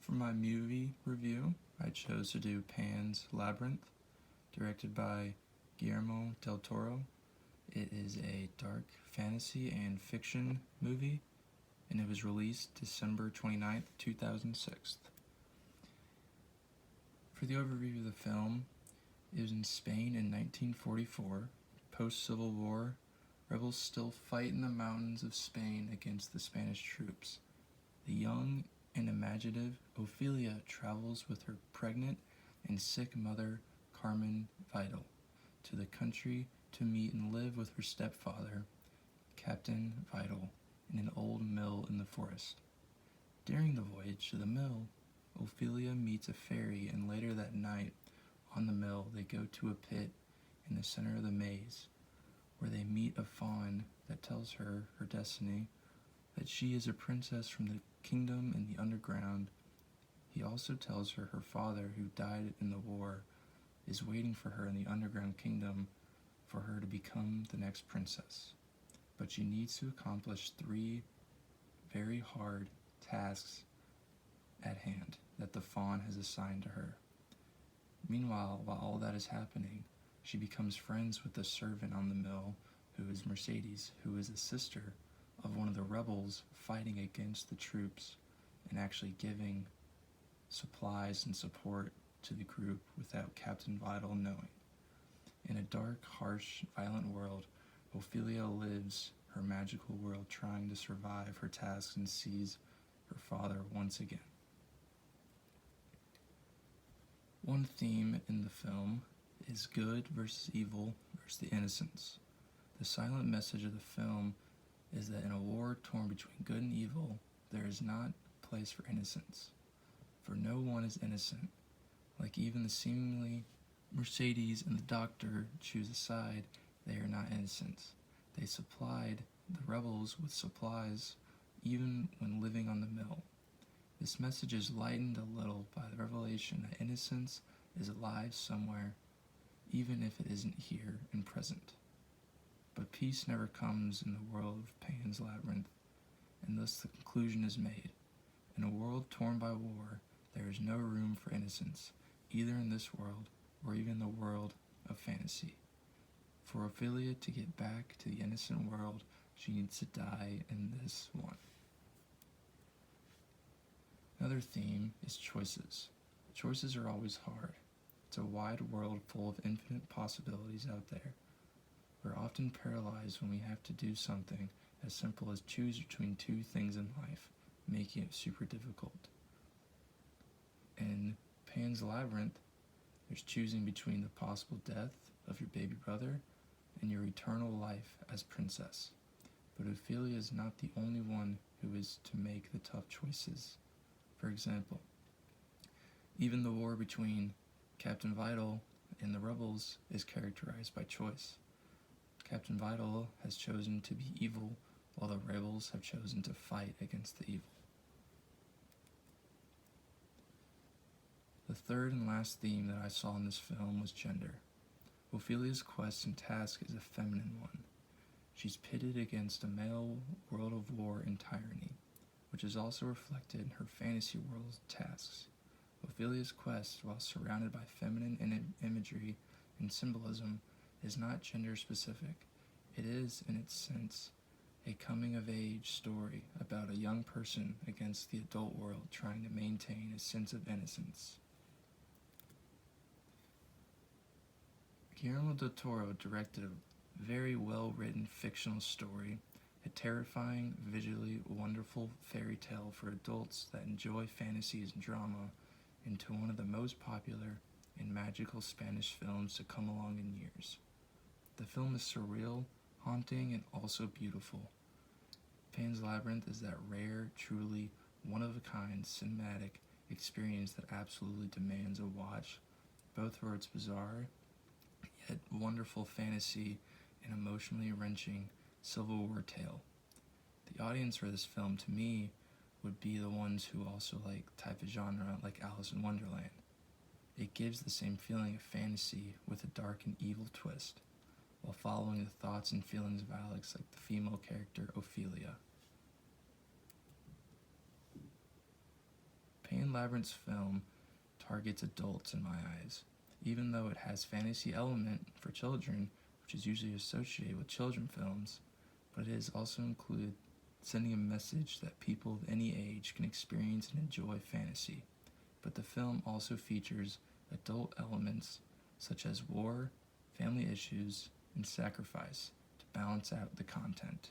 For my movie review, I chose to do Pan's Labyrinth, directed by Guillermo del Toro. It is a dark fantasy and fiction movie, and it was released December 29th, 2006. For the overview of the film, it was in Spain in 1944, post-Civil War. Rebels still fight in the mountains of Spain against the Spanish troops. The young and imaginative Ophelia travels with her pregnant and sick mother, Carmen Vidal, to the country to meet and live with her stepfather, Captain Vidal, in an old mill in the forest. During the voyage to the mill, Ophelia meets a fairy, and later that night, on the mill, they go to a pit in the center of the maze, where they meet a faun that tells her her destiny, that she is a princess from the kingdom in the underground. He also tells her her father, who died in the war, is waiting for her in the underground kingdom for her to become the next princess. But she needs to accomplish 3 very hard tasks at hand that the faun has assigned to her. Meanwhile, while all that is happening, she becomes friends with the servant on the mill, who is Mercedes, who is the sister of one of the rebels fighting against the troops and actually giving supplies and support to the group without Captain Vidal knowing. In a dark, harsh, violent world, Ophelia lives her magical world trying to survive her tasks and sees her father once again. One theme in the film is good versus evil versus the innocents. The silent message of the film is that in a war torn between good and evil, there is not a place for innocence. For no one is innocent. Like even the seemingly Mercedes and the doctor choose a side, they are not innocent. They supplied the rebels with supplies even when living on the mill. This message is lightened a little by the revelation that innocence is alive somewhere, even if it isn't here and present. But peace never comes in the world of Pan's Labyrinth, and thus the conclusion is made. In a world torn by war, there is no room for innocence, either in this world or even the world of fantasy. For Ophelia to get back to the innocent world, she needs to die in this one. Another theme is choices. Choices are always hard. It's a wide world full of infinite possibilities out there. We're often paralyzed when we have to do something as simple as choose between 2 things in life, making it super difficult. In Pan's Labyrinth, there's choosing between the possible death of your baby brother and your eternal life as princess. But Ophelia is not the only one who is to make the tough choices. For example, even the war between Captain Vidal and the rebels is characterized by choice. Captain Vidal has chosen to be evil, while the rebels have chosen to fight against the evil. The third and last theme that I saw in this film was gender. Ophelia's quest and task is a feminine one. She's pitted against a male world of war and tyranny, which is also reflected in her fantasy world's tasks. Ophelia's quest, while surrounded by feminine imagery and symbolism, is not gender-specific. It is, in its sense, a coming-of-age story about a young person against the adult world trying to maintain a sense of innocence. Guillermo del Toro directed a very well-written fictional story, a terrifying, visually wonderful fairy tale for adults that enjoy fantasies and drama, into one of the most popular and magical Spanish films to come along in years. The film is surreal, haunting, and also beautiful. Pan's Labyrinth is that rare, truly one-of-a-kind cinematic experience that absolutely demands a watch, both for its bizarre yet wonderful fantasy and emotionally wrenching Civil War tale. The audience for this film, to me, would be the ones who also like type of genre like Alice in Wonderland. It gives the same feeling of fantasy with a dark and evil twist, while following the thoughts and feelings of Alex like the female character Ophelia. Labyrinth's film targets adults in my eyes, even though it has fantasy element for children, which is usually associated with children films, but it is also included sending a message that people of any age can experience and enjoy fantasy. But the film also features adult elements such as war, family issues, and sacrifice to balance out the content.